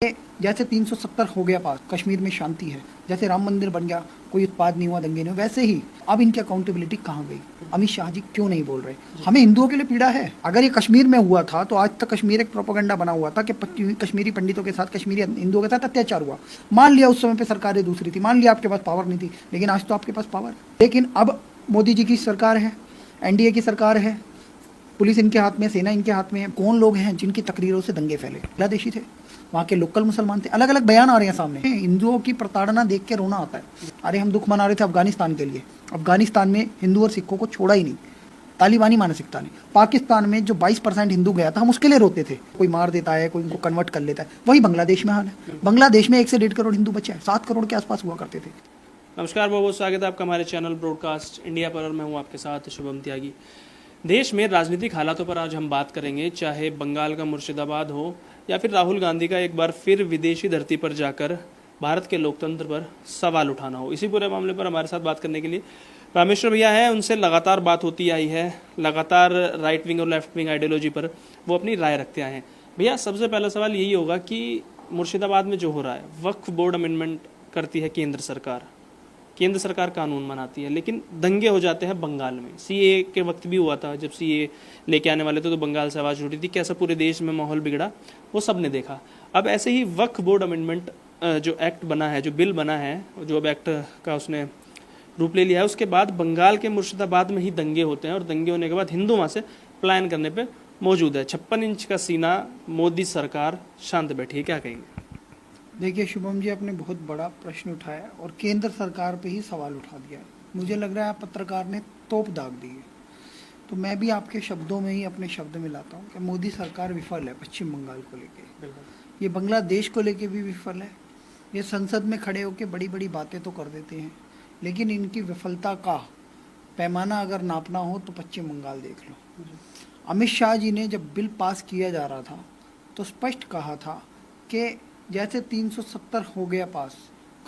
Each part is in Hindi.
जैसे 370 हो गया पास, कश्मीर में शांति है, जैसे राम मंदिर बन गया, कोई उत्पाद नहीं हुआ, दंगे नहीं हुए, वैसे ही अब इनकी अकाउंटेबिलिटी कहाँ गई? अमित शाह जी क्यों नहीं बोल रहे? हमें हिंदुओं के लिए पीड़ा है। अगर ये कश्मीर में हुआ था तो आज तक कश्मीर एक प्रोपेगेंडा बना हुआ था कि कश्मीरी पंडितों के साथ, कश्मीरी हिंदुओं के साथ अत्याचार हुआ। मान लिया उस समय पे सरकारें दूसरी थी, मान लिया आपके पास पावर नहीं थी, लेकिन आज तो आपके पास पावर है। लेकिन अब मोदी जी की सरकार है, एनडीए की सरकार है, पुलिस इनके हाथ में, सेना इनके हाथ में है। कौन लोग हैं जिनकी तकरीरों से दंगे फैले? बांग्लादेशी थे, वहाँ के लोकल मुसलमान थे। अलग अलग बयान आ रहे हैं सामने। हिंदुओं की प्रताड़ना देख के रोना आता है। अरे हम दुख मना रहे थे अफगानिस्तान के लिए, अफगानिस्तान में हिंदू और सिखों को छोड़ा ही नहीं, तालिबानी मानसिकता ने। पाकिस्तान में जो 22% हिंदू गया था, हम उसके लिए रोते थे, कोई मार देता है, कोई उनको कन्वर्ट कर लेता है। वही बांग्लादेश में हाल है। बांग्लादेश में 1 से 1.5 करोड़ हिंदू बचे हैं, 7 करोड़ के आसपास हुआ करते थे। नमस्कार, बहुत बहुत स्वागत है आपका हमारे चैनल ब्रॉडकास्ट इंडिया पर, और मैं हूं आपके साथ शुभम त्यागी। देश में राजनीतिक हालातों पर आज हम बात करेंगे, चाहे बंगाल का मुर्शिदाबाद हो या फिर राहुल गांधी का एक बार फिर विदेशी धरती पर जाकर भारत के लोकतंत्र पर सवाल उठाना हो। इसी पूरे मामले पर हमारे साथ बात करने के लिए रामेश्वर भैया हैं। उनसे लगातार बात होती आई है, लगातार राइट विंग और लेफ्ट विंग आइडियोलॉजी पर वो अपनी राय रखते आए हैं। भैया, सबसे पहला सवाल यही होगा कि मुर्शिदाबाद में जो हो रहा है, वक्फ बोर्ड अमेंडमेंट करती है केंद्र सरकार कानून बनाती है, लेकिन दंगे हो जाते हैं बंगाल में। सीए के वक्त भी हुआ था, जब सीए लेके आने वाले थे तो बंगाल से आवाज़ उठी थी, कैसा पूरे देश में माहौल बिगड़ा वो सब ने देखा। अब ऐसे ही वक्फ बोर्ड अमेंडमेंट जो एक्ट बना है, जो बिल बना है, जो अब एक्ट का उसने रूप ले लिया है, उसके बाद बंगाल के मुर्शिदाबाद में ही दंगे होते हैं, और दंगे होने के बाद हिंदू वहाँ से पलायन करने पर मौजूद है। 56 इंच का सीना, मोदी सरकार शांत बैठी है, क्या कहेंगे? देखिए शुभम जी, आपने बहुत बड़ा प्रश्न उठाया और केंद्र सरकार पे ही सवाल उठा दिया। मुझे लग रहा है आप पत्रकार ने तोप दाग दी है। तो मैं भी आपके शब्दों में ही अपने शब्द मिलाता हूँ कि मोदी सरकार विफल है पश्चिम बंगाल को लेके। ये बांग्लादेश को लेके भी विफल है। ये संसद में खड़े होकर बड़ी बड़ी बातें तो कर देते हैं, लेकिन इनकी विफलता का पैमाना अगर नापना हो तो पश्चिम बंगाल देख लो। अमित शाह जी ने जब बिल पास किया जा रहा था तो स्पष्ट कहा था कि जैसे 370 हो गया पास,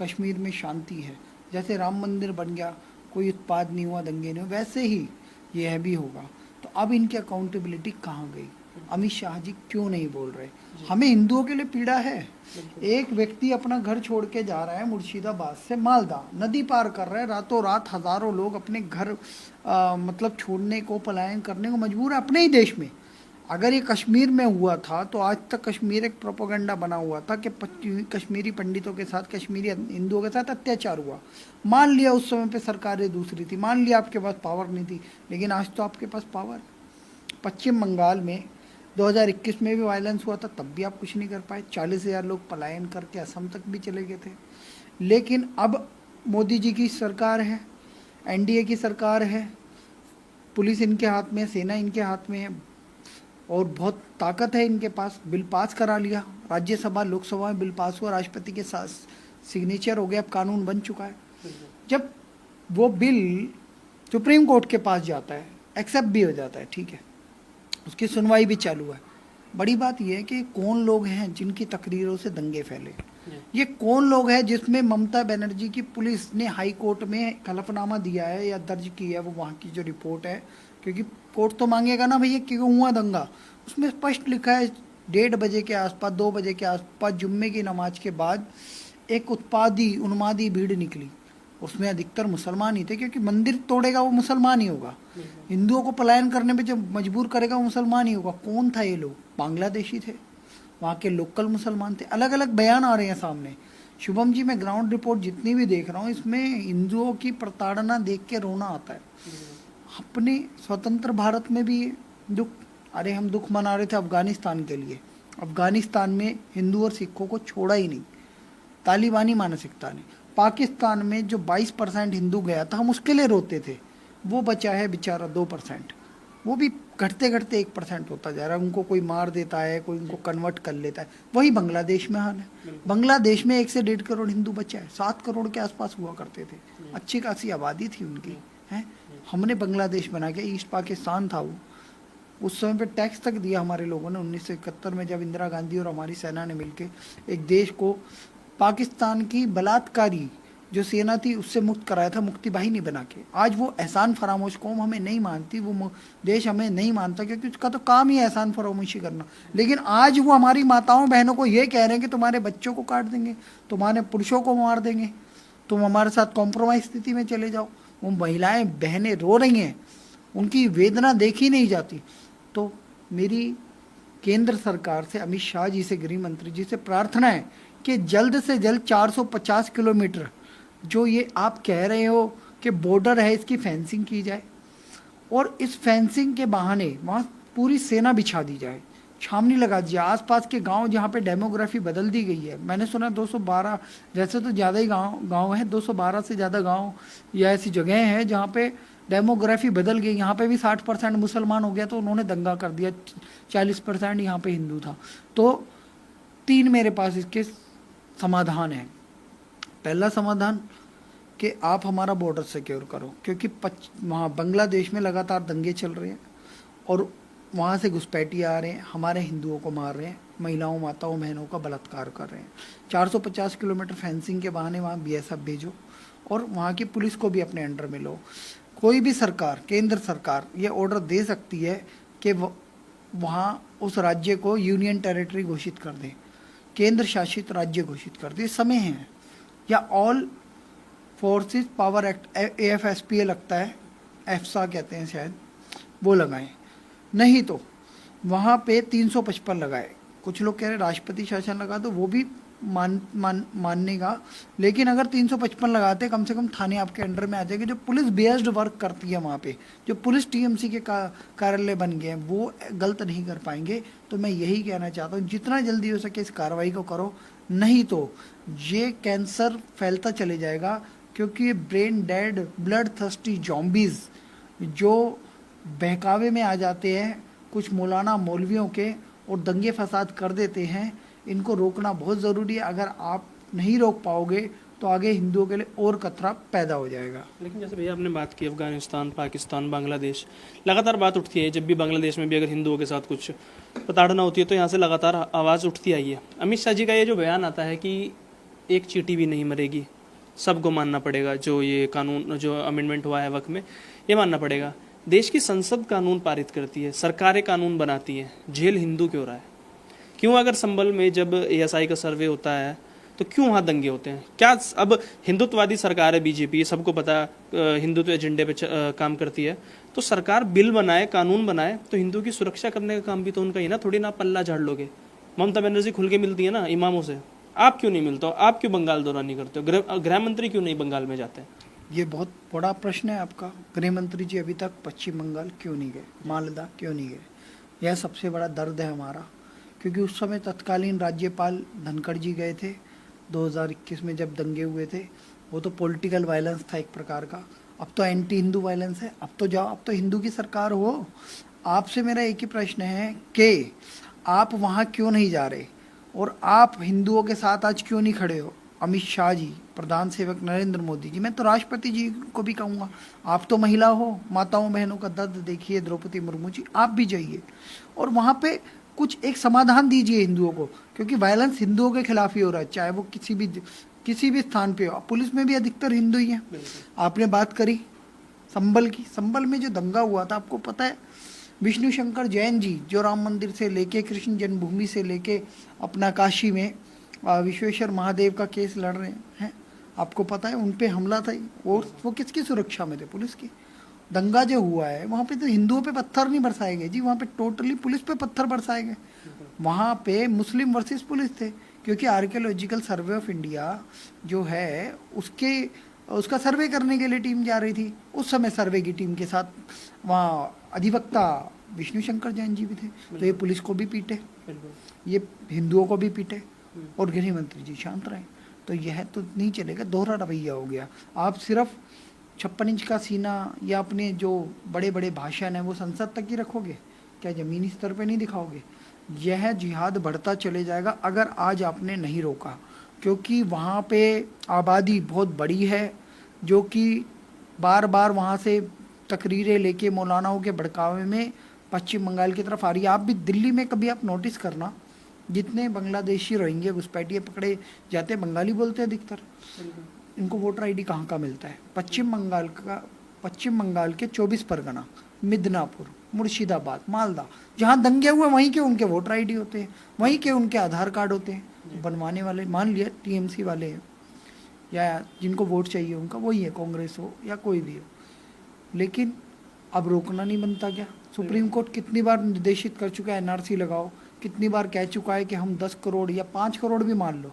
कश्मीर में शांति है, जैसे राम मंदिर बन गया, कोई उत्पाद नहीं हुआ, दंगे नहीं हुए, वैसे ही यह भी होगा। तो अब इनकी अकाउंटेबिलिटी कहाँ गई? अमित शाह जी क्यों नहीं बोल रहे? हमें हिंदुओं के लिए पीड़ा है। एक व्यक्ति अपना घर छोड़ के जा रहा है, मुर्शिदाबाद से मालदा नदी पार कर रहा है, रातों रात हजारों लोग अपने घर मतलब छोड़ने को, पलायन करने को मजबूर है अपने ही देश में। अगर ये कश्मीर में हुआ था तो आज तक कश्मीर एक प्रोपेगेंडा बना हुआ था कि कश्मीरी पंडितों के साथ, कश्मीरी हिंदुओं के साथ अत्याचार हुआ। मान लिया उस समय पे सरकारें दूसरी थी, मान लिया आपके पास पावर नहीं थी, लेकिन आज तो आपके पास पावर। पश्चिम बंगाल में 2021 में भी वायलेंस हुआ था, तब भी आप कुछ नहीं कर पाए। 40,000 लोग पलायन करके असम तक भी चले गए थे। लेकिन अब मोदी जी की सरकार है, एनडीए की सरकार है, पुलिस इनके हाथ में, सेना इनके हाथ में है और बहुत ताकत है इनके पास। बिल पास करा लिया, राज्यसभा लोकसभा में बिल पास हुआ, राष्ट्रपति के साथ सिग्नेचर हो गया, अब कानून बन चुका है। जब वो बिल सुप्रीम कोर्ट के पास जाता है, एक्सेप्ट भी हो जाता है, ठीक है, उसकी सुनवाई भी चालू है। बड़ी बात यह है कि कौन लोग हैं जिनकी तकरीरों से दंगे फैले? ये कौन लोग हैं जिसमें ममता बनर्जी की पुलिस ने हाई कोर्ट में हलफनामा दिया है या दर्ज किया है, वो वहाँ की जो रिपोर्ट है, क्योंकि कोर्ट तो मांगेगा ना भैया क्यों हुआ दंगा। उसमें स्पष्ट लिखा है 1:30 बजे के आसपास, 2 बजे के आसपास, जुम्मे की नमाज के बाद एक उन्मादी भीड़ निकली। उसमें अधिकतर मुसलमान ही थे, क्योंकि मंदिर तोड़ेगा वो मुसलमान ही होगा, हिंदुओं को पलायन करने पे जो मजबूर करेगा वो मुसलमान ही होगा। कौन था ये लोग? बांग्लादेशी थे, वहाँ के लोकल मुसलमान थे। अलग अलग बयान आ रहे हैं सामने। शुभम जी, मैं ग्राउंड रिपोर्ट जितनी भी देख रहा हूँ, इसमें हिंदुओं की प्रताड़ना देख के रोना आता है। अपने स्वतंत्र भारत में भी दुख, अरे हम दुख मना रहे थे अफगानिस्तान के लिए, अफगानिस्तान में हिंदू और सिखों को छोड़ा ही नहीं, तालिबानी मानसिकता ने। पाकिस्तान में जो 22% हिंदू गया था, हम उसके लिए रोते थे, वो बचा है बेचारा 2%, वो भी घटते घटते 1% होता जा रहा है। उनको कोई मार देता है, कोई उनको कन्वर्ट कर लेता है। वही बांग्लादेश में हाल है। बांग्लादेश में 1 से 1.5 करोड़ हिंदू बचा है, 7 करोड़ के आसपास हुआ करते थे, अच्छी खासी आबादी थी उनकी, है। हमने बांग्लादेश बना के, ईस्ट पाकिस्तान था वो, उस समय पे टैक्स तक दिया हमारे लोगों ने 1971 में, जब इंदिरा गांधी और हमारी सेना ने मिलके एक देश को पाकिस्तान की बलात्कारी जो सेना थी उससे मुक्त कराया था, मुक्ति बाही नहीं बना के। आज वो एहसान फरामोश कौम हमें नहीं मानती, वो देश हमें नहीं मानता, क्योंकि उसका तो काम ही है एहसान फरामोशी करना। लेकिन आज वो हमारी माताओं बहनों को ये कह रहे हैं कि तुम्हारे बच्चों को काट देंगे, तुम्हारे पुरुषों को मार देंगे, तुम हमारे साथ कॉम्प्रोमाइज स्थिति में चले जाओ। वो महिलाएं बहनें रो रही हैं, उनकी वेदना देखी नहीं जाती। तो मेरी केंद्र सरकार से, अमित शाह जी से, गृह मंत्री जी से प्रार्थना है कि जल्द से जल्द 450 किलोमीटर जो ये आप कह रहे हो कि बॉर्डर है, इसकी फेंसिंग की जाए और इस फेंसिंग के बहाने वहाँ पूरी सेना बिछा दी जाए, छावनी लगा दी जाए। आसपास के गांव जहाँ पे डेमोग्राफी बदल दी गई है, मैंने सुना 212, वैसे तो ज़्यादा ही गांव है, 212 से ज़्यादा गांव या ऐसी जगह हैं जहाँ पे डेमोग्राफी बदल गई। यहाँ पे भी 60% मुसलमान हो गया तो उन्होंने दंगा कर दिया, 40% यहाँ पे हिंदू था। तो 3 मेरे पास इसके समाधान है। पहला समाधान कि आप हमारा बॉर्डर सिक्योर करो, क्योंकि वहाँ बांग्लादेश में लगातार दंगे चल रहे हैं और वहाँ से घुसपैठिए आ रहे हैं, हमारे हिंदुओं को मार रहे हैं, महिलाओं माताओं बहनों का बलात्कार कर रहे हैं। 450 किलोमीटर फेंसिंग के बहाने वहाँ बीएसएफ भेजो और वहाँ की पुलिस को भी अपने अंडर में लो। कोई भी सरकार, केंद्र सरकार ये ऑर्डर दे सकती है कि वहाँ उस राज्य को यूनियन टेरिटरी घोषित कर दे, केंद्र शासित राज्य घोषित कर दे, समय है। या all forces power act, AFSPA लगता है, एफसा कहते हैं शायद, वो लगाएं। नहीं तो वहाँ पे 355 लगाए। कुछ लोग कह रहे राष्ट्रपति शासन लगा दो, वो भी मानने का। लेकिन अगर 355 लगाते, कम से कम थाने आपके अंडर में आ जाएंगे। जो पुलिस बेस्ड वर्क करती है वहाँ पे, जो पुलिस TMC के कार्यालय बन गए हैं, वो गलत नहीं कर पाएंगे। तो मैं यही कहना चाहता हूँ, जितना जल्दी हो सके इस कार्रवाई को करो, नहीं तो ये कैंसर फैलता चले जाएगा। क्योंकि brain dead, blood thirsty zombies जो बहकावे में आ जाते हैं कुछ मौलाना मौलवियों के और दंगे फसाद कर देते हैं, इनको रोकना बहुत ज़रूरी है। अगर आप नहीं रोक पाओगे तो आगे हिंदुओं के लिए और खतरा पैदा हो जाएगा। लेकिन जैसे भैया आपने बात की अफगानिस्तान, पाकिस्तान, बांग्लादेश, लगातार बात उठती है। जब भी बांग्लादेश में भी अगर हिंदुओं के साथ कुछ प्रताड़ना होती है तो यहाँ से लगातार आवाज़ उठती आई है। अमित शाह जी का ये जो बयान आता है कि एक चींटी भी नहीं मरेगी, सबको मानना पड़ेगा, जो ये कानून, जो अमेंडमेंट हुआ है वक्त में, ये मानना पड़ेगा। देश की संसद कानून पारित करती है, सरकारें कानून बनाती हैं, जेल हिंदू क्यों रहा है? क्यों अगर संभल में जब ASI का सर्वे होता है तो क्यों वहाँ दंगे होते हैं? क्या अब हिंदुत्ववादी सरकार है BJP, ये सबको पता, हिंदुत्व एजेंडे पे काम करती है, तो सरकार बिल बनाए, कानून बनाए तो हिंदू की सुरक्षा करने का काम भी तो उनका ही ना, थोड़ी ना पल्ला झाड़ लोगे। ममता बनर्जी खुल के मिलती है ना इमामों से, आप क्यों नहीं मिलते हो? आप क्यों बंगाल दौरा नहीं करते हो? गृह मंत्री क्यों नहीं बंगाल में जाते हैं? ये बहुत बड़ा प्रश्न है आपका। गृह मंत्री जी अभी तक पश्चिम बंगाल क्यों नहीं गए, मालदा क्यों नहीं गए? यह सबसे बड़ा दर्द है हमारा। क्योंकि उस समय तत्कालीन राज्यपाल धनखड़ जी गए थे 2021 में जब दंगे हुए थे। वो तो पॉलिटिकल वायलेंस था एक प्रकार का, अब तो एंटी हिंदू वायलेंस है। अब तो जाओ, अब तो हिंदू की सरकार हो। आपसे मेरा एक ही प्रश्न है कि आप वहाँ क्यों नहीं जा रहे और आप हिंदुओं के साथ आज क्यों नहीं खड़े हो? अमित शाह जी, प्रधान सेवक नरेंद्र मोदी जी, मैं तो राष्ट्रपति जी को भी कहूँगा, आप तो महिला हो, माताओं बहनों का दर्द देखिए, द्रौपदी मुर्मू जी आप भी जाइए और वहाँ पे कुछ एक समाधान दीजिए हिंदुओं को। क्योंकि वायलेंस हिंदुओं के खिलाफ ही हो रहा है, चाहे वो किसी भी स्थान पे हो। पुलिस में भी अधिकतर हिंदू ही हैं। आपने बात करी संभल की, संभल में जो दंगा हुआ था, आपको पता है विष्णु शंकर जैन जी जो राम मंदिर से लेके, कृष्ण जन्मभूमि से लेके अपना काशी में विश्वेश्वर महादेव का केस लड़ रहे हैं, आपको पता है उन पे हमला था। और वो किसकी सुरक्षा में थे? पुलिस की। दंगा जो हुआ है वहाँ पे तो हिंदुओं पे पत्थर नहीं बरसाए गए जी, वहाँ पे टोटली पुलिस पे पत्थर बरसाए गए। वहाँ पे मुस्लिम वर्सेस पुलिस थे, क्योंकि आर्कियोलॉजिकल सर्वे ऑफ इंडिया जो है उसका सर्वे करने के लिए टीम जा रही थी। उस समय सर्वे की टीम के साथ वहाँ अधिवक्ता विष्णु शंकर जैन जी भी थे। तो ये पुलिस को भी पीटे, ये हिंदुओं को भी पीटे और गृह मंत्री जी शांत रहे। तो यह तो नहीं चलेगा, दोहरा रवैया हो गया। आप सिर्फ 56 इंच का सीना या अपने जो बड़े बड़े भाषण है वो संसद तक ही रखोगे, क्या ज़मीनी स्तर पे नहीं दिखाओगे? यह जिहाद बढ़ता चले जाएगा अगर आज आपने नहीं रोका। क्योंकि वहाँ पे आबादी बहुत बड़ी है जो कि बार बार वहाँ से तकरीरें लेके मौलानाओं के भड़कावे में पश्चिम बंगाल की तरफ आ रही है। आप भी दिल्ली में कभी आप नोटिस करना, जितने बांग्लादेशी रोहिंग्या घुसपैठिए पकड़े जाते, बंगाली बोलते हैं अधिकतर। इनको वोटर आईडी कहाँ का मिलता है? पश्चिम बंगाल के 24 परगना, मिदनापुर, मुर्शिदाबाद, मालदा, जहाँ दंगे हुए वहीं के उनके वोटर आईडी होते हैं, वहीं के उनके आधार कार्ड होते हैं। बनवाने वाले मान लिया टीएमसी वाले हैं या जिनको वोट चाहिए उनका वही है, कांग्रेस हो या कोई भी हो। लेकिन अब रोकना नहीं बनता क्या? सुप्रीम कोर्ट कितनी बार निर्देशित कर चुका है एनआरसी लगाओ, कितनी बार कह चुका है कि हम 10 करोड़ या 5 करोड़ भी मान लो,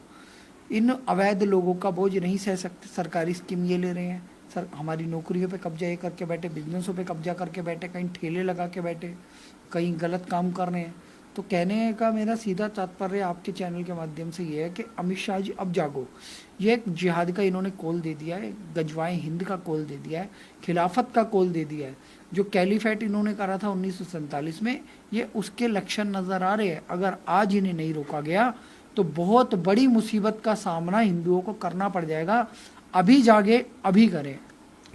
इन अवैध लोगों का बोझ नहीं सह सकते। सरकारी स्कीम ये ले रहे हैं, सर हमारी नौकरियों पे कब्जा ये करके बैठे, बिजनेसों पे कब्जा करके बैठे, कहीं ठेले लगा के बैठे, कहीं गलत काम कर रहे हैं। तो कहने का मेरा सीधा तात्पर्य आपके चैनल के माध्यम से ये है कि अमित शाह जी अब जागो। ये एक जिहाद का इन्होंने कॉल दे दिया है, गजवाए हिंद का कॉल दे दिया है, खिलाफत का कॉल दे दिया है। जो कैलीफेट इन्होंने करा था 1947 में, ये उसके लक्षण नज़र आ रहे हैं। अगर आज इन्हें नहीं रोका गया तो बहुत बड़ी मुसीबत का सामना हिंदुओं को करना पड़ जाएगा। अभी जागे, अभी करें।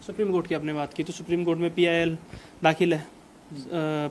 सुप्रीम कोर्ट की आपने बात की, तो सुप्रीम कोर्ट में पीआईएल दाखिल है।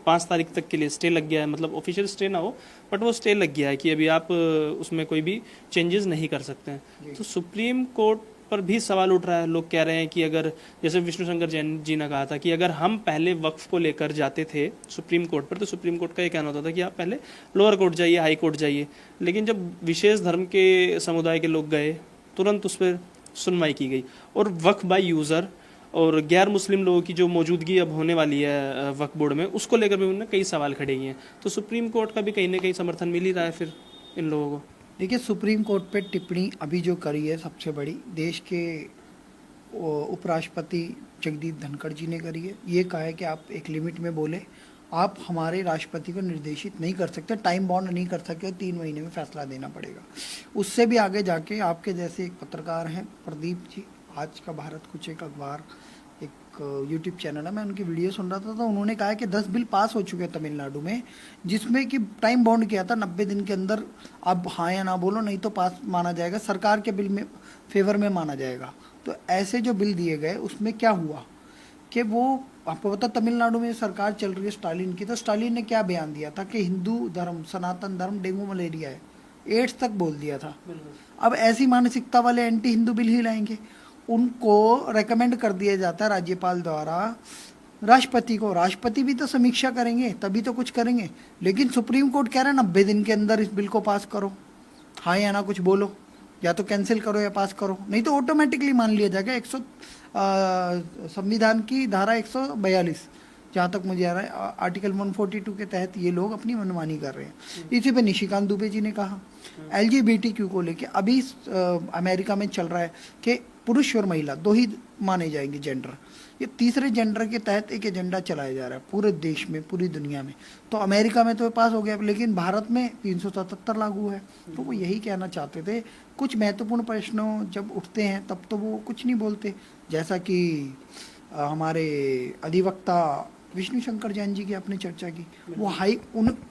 5 तारीख तक के लिए स्टे लग गया है, मतलब ऑफिशियल स्टे ना हो बट वो स्टे लग गया है कि अभी आप उसमें कोई भी चेंजेस नहीं कर सकते हैं। तो सुप्रीम कोर्ट पर भी सवाल उठ रहा है। लोग कह रहे हैं कि अगर, जैसे विष्णु शंकर जैन जी ने कहा था कि अगर हम पहले वक्फ को लेकर जाते थे सुप्रीम कोर्ट पर, तो सुप्रीम कोर्ट का ये कहना होता था कि आप पहले लोअर कोर्ट जाइए, हाई कोर्ट जाइए। लेकिन जब विशेष धर्म के समुदाय के लोग गए, तुरंत उस पर सुनवाई की गई और वक्फ बाय यूज़र और गैर मुस्लिम लोगों की जो मौजूदगी अब होने वाली है वक्फ बोर्ड में, उसको लेकर भी उन्होंने कई सवाल खड़े किए हैं। तो सुप्रीम कोर्ट का भी कहीं ना कहीं समर्थन मिल ही रहा है फिर इन लोगों को। देखिए, सुप्रीम कोर्ट पे टिप्पणी अभी जो करी है सबसे बड़ी, देश के उपराष्ट्रपति जगदीप धनखड़ जी ने करी है। ये कहा है कि आप एक लिमिट में बोले, आप हमारे राष्ट्रपति को निर्देशित नहीं कर सकते, टाइम बाउंड नहीं कर सकते, 3 महीने में फैसला देना पड़ेगा। उससे भी आगे जाके आपके जैसे एक पत्रकार हैं प्रदीप जी, आज का भारत कुछ एक अखबार, एक यूट्यूब चैनल है, मैं उनकी वीडियो सुन रहा था, तो उन्होंने कहा है कि 10 बिल पास हो चुके हैं तमिलनाडु में, जिसमें कि टाइम बाउंड किया था 90 दिन के अंदर आप हाँ या ना बोलो, नहीं तो पास माना जाएगा, सरकार के बिल में फेवर में माना जाएगा। तो ऐसे जो बिल दिए गए उसमें क्या हुआ कि वो, आपको पता तमिलनाडु में सरकार चल रही है स्टालिन की, तो स्टालिन ने क्या बयान दिया था कि हिंदू धर्म, सनातन धर्म डेंगू मलेरिया है, एड्स तक बोल दिया था। अब ऐसी मानसिकता वाले एंटी हिंदू बिल ही लाएंगे। उनको रेकमेंड कर दिया जाता है राज्यपाल द्वारा राष्ट्रपति को, राष्ट्रपति भी तो समीक्षा करेंगे तभी तो कुछ करेंगे। लेकिन सुप्रीम कोर्ट कह रहा है 90 दिन के अंदर इस बिल को पास करो, हाँ या ना कुछ बोलो, या तो कैंसिल करो या पास करो, नहीं तो ऑटोमेटिकली मान लिया जाएगा। संविधान की धारा 142 जहाँ तक मुझे आ रहा है, आर्टिकल 142 के तहत ये लोग अपनी मनमानी कर रहे हैं। इसी पे निशिकांत दुबे जी ने कहा LGBTQ को लेके अभी अमेरिका में चल रहा है कि पुरुष और महिला 2 ही माने जाएंगे जेंडर, ये तीसरे जेंडर के तहत एक एजेंडा चलाया जा रहा है पूरे देश में, पूरी दुनिया में। तो अमेरिका में तो पास हो गया, लेकिन भारत में 377 लागू है। तो वो यही कहना चाहते थे, कुछ महत्वपूर्ण प्रश्नों जब उठते हैं तब तो वो कुछ नहीं बोलते, जैसा कि हमारे अधिवक्ता विष्णु शंकर जैन जी की आपने चर्चा की, वो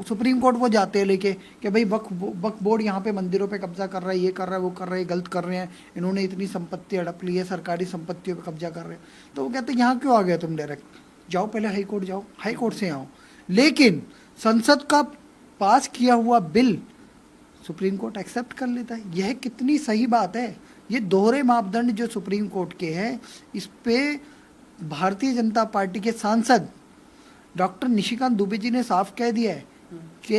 सुप्रीम कोर्ट वो जाते हैं लेके कि भाई वक्फ बोर्ड यहाँ पे मंदिरों पे कब्जा कर रहा है, ये कर रहा है, वो कर रहा है, गलत कर रहे हैं, इन्होंने इतनी संपत्ति हड़प ली है, सरकारी संपत्तियों पे कब्जा कर रहे हैं। तो वो कहते हैं यहाँ क्यों आ गए तुम डायरेक्ट, जाओ पहले हाई कोर्ट जाओ, हाई कोर्ट से आओ। लेकिन संसद का पास किया हुआ बिल सुप्रीम कोर्ट एक्सेप्ट कर लेता है। यह कितनी सही बात है। ये दोहरे मापदंड जो सुप्रीम कोर्ट के हैं, इस पे भारतीय जनता पार्टी के सांसद डॉक्टर निशिकांत दुबे जी ने साफ कह दिया है कि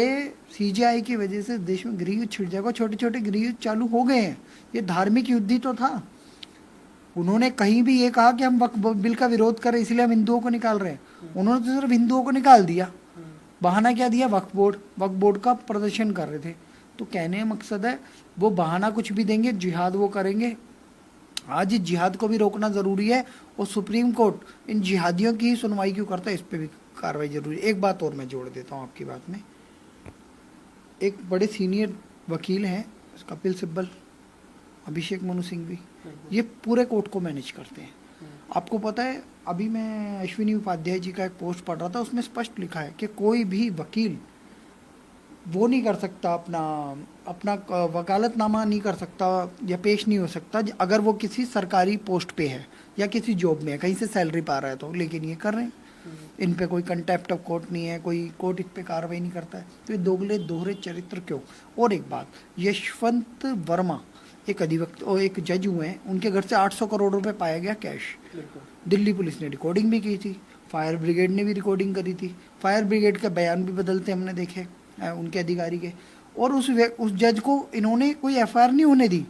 CJI की वजह से देश में गृह युद्ध छिड़ जाएगा। छोटे छोटे गृह युद्ध चालू हो गए हैं, ये धार्मिक युद्ध ही तो था। उन्होंने कहीं भी ये कहा कि हम वक्फ बिल का विरोध करें इसलिए हम हिंदुओं को निकाल रहे हैं, उन्होंने तो सिर्फ हिंदुओं को निकाल दिया। बहाना क्या दिया, वक्फ बोर्ड का प्रदर्शन कर रहे थे। तो कहने का मकसद है वो बहाना कुछ भी देंगे, जिहाद वो करेंगे। आज इस जिहाद को भी रोकना ज़रूरी है और सुप्रीम कोर्ट इन जिहादियों की ही सुनवाई क्यों करता है, इस पर भी कार्रवाई जरूरी है। एक बात और मैं जोड़ देता हूँ आपकी बात में, एक बड़े सीनियर वकील हैं कपिल सिब्बल, अभिषेक मनु सिंह भी, ये पूरे कोर्ट को मैनेज करते हैं। आपको पता है, अभी मैं अश्विनी उपाध्याय जी का एक पोस्ट पढ़ रहा था, उसमें स्पष्ट लिखा है कि कोई भी वकील वो नहीं कर सकता, अपना वकालतनामा नहीं कर सकता या पेश नहीं हो सकता अगर वो किसी सरकारी पोस्ट पे है या किसी जॉब में है, कहीं से सैलरी पा रहा है तो। लेकिन ये कर रहे हैं, इन पे कोई कंटेप्ट ऑफ कोर्ट नहीं है, कोई कोर्ट इन पे कार्रवाई नहीं करता है। तो ये दोहरे चरित्र क्यों। और एक बात, यशवंत वर्मा एक अधिवक्ता और एक जज हुए हैं, उनके घर से 800 करोड़ रुपए पाया गया कैश। दिल्ली पुलिस ने रिकॉर्डिंग भी की थी, फायर ब्रिगेड ने भी रिकॉर्डिंग करी थी, फायर ब्रिगेड का बयान भी बदलते हमने देखे उनके अधिकारी के। और उस जज को इन्होंने कोई एफआईआर नहीं होने दी।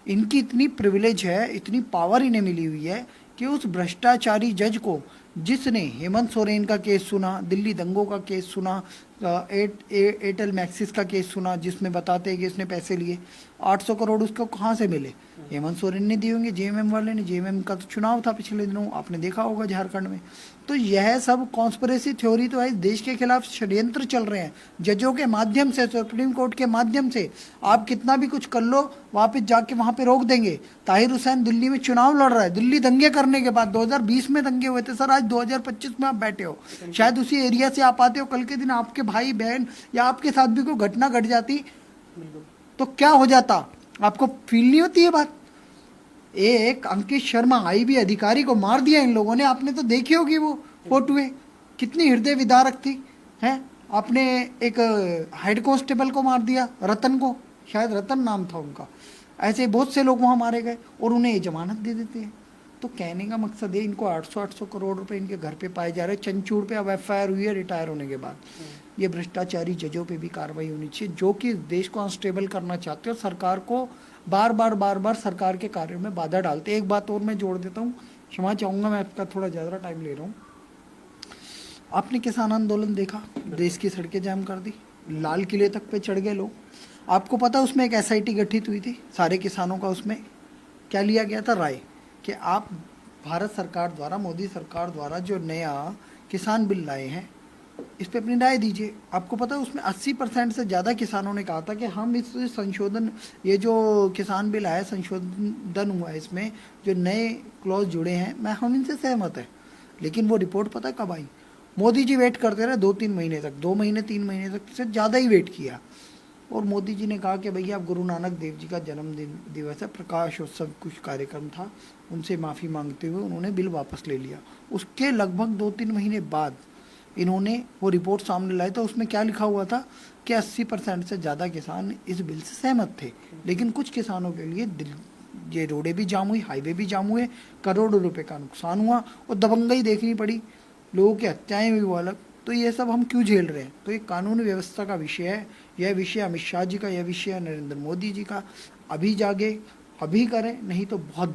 इनकी इतनी प्रिविलेज है, इतनी पावर इन्हें मिली हुई है कि उस भ्रष्टाचारी जज को, जिसने हेमंत सोरेन का केस सुना, दिल्ली दंगों का केस सुना, एयरटेल मैक्सिस का केस सुना, जिसमें बताते हैं कि इसने पैसे लिए, 800 करोड़ उसको कहाँ से मिले? हेमंत सोरेन ने दिए होंगे, जेएमएम वाले ने। जेएमएम का तो चुनाव था पिछले दिनों, आपने देखा होगा झारखंड में। तो यह सब कॉन्स्पिरेसी थ्योरी तो है, देश के खिलाफ षड्यंत्र चल रहे हैं जजों के माध्यम से, सुप्रीम कोर्ट के माध्यम से। आप कितना भी कुछ कर लो, वापस जाके वहां पे रोक देंगे। ताहिर हुसैन दिल्ली में चुनाव लड़ रहा है, दिल्ली दंगे करने के बाद 2020 में दंगे हुए थे सर, आज 2025 में आप बैठे हो, शायद उसी एरिया से आप आते हो, कल के दिन आपके भाई बहन या आपके साथ भी कोई घटना घट जाती तो क्या हो जाता? आपको फील नहीं होती है बात? एक अंकित शर्मा आईबी अधिकारी को मार दिया इन लोगों ने, आपने तो देखी होगी वो फोटोएं, कितनी हृदय विदारक थी हैं। आपने एक हेड कांस्टेबल को मार दिया, रतन को, शायद रतन नाम था उनका। ऐसे बहुत से लोग वहां मारे गए और उन्हें ये जमानत दे देते हैं। तो कहने का मकसद है, इनको 800 करोड़ रुपए इनके घर पे पाए जा रहे हैं। चंचूड़ पे अब एफआईआर हुई है रिटायर होने के बाद। ये भ्रष्टाचारी जजों पे भी कार्रवाई होनी चाहिए, जो कि देश को अनस्टेबल करना चाहते हैं और सरकार को बार बार सरकार के कार्यों में बाधा डालते हैं। एक बात और मैं जोड़ देता हूँ, क्षमा चाहूंगा, मैं आपका थोड़ा ज़्यादा टाइम ले रहा हूँ। आपने किसान आंदोलन देखा, देश की सड़कें जाम कर दी, लाल किले तक पे चढ़ गए लोग। आपको पता उसमें एक एसआईटी गठित हुई थी सारे किसानों का। उसमें क्या लिया गया था? राय कि आप भारत सरकार द्वारा, मोदी सरकार द्वारा जो नया किसान बिल लाए हैं, इस पे अपनी राय दीजिए। आपको पता है उसमें 80% से ज़्यादा किसानों ने कहा था कि हम इस संशोधन, ये जो किसान बिल आया, संशोधन हुआ है, इसमें जो नए क्लॉज जुड़े हैं, हम इनसे सहमत है। लेकिन वो रिपोर्ट पता है कब आई? मोदी जी वेट करते रहे 2-3 महीने तक, 2 महीने 3 महीने तक से ज़्यादा ही वेट किया। और मोदी जी ने कहा कि भैया अब गुरु नानक देव जी का जन्मदिन दिवस है, प्रकाश उत्सव कुछ कार्यक्रम था, उनसे माफ़ी मांगते हुए उन्होंने बिल वापस ले लिया। उसके लगभग 2-3 महीने बाद इन्होंने वो रिपोर्ट सामने लाई, तो उसमें क्या लिखा हुआ था कि 80% से ज़्यादा किसान इस बिल से सहमत थे। लेकिन कुछ किसानों के लिए ये रोडें भी जाम हुई, हाईवे भी जाम हुए, करोड़ों रुपए का नुकसान हुआ और दबंगई देखनी पड़ी, लोगों की हत्याएं हुई वो अलग। तो ये सब हम क्यों झेल रहे हैं? तो ये कानून व्यवस्था का विषय है, यह विषय अमित शाह जी का, यह विषय नरेंद्र मोदी जी का। अभी जागे, अभी करें, नहीं तो बहुत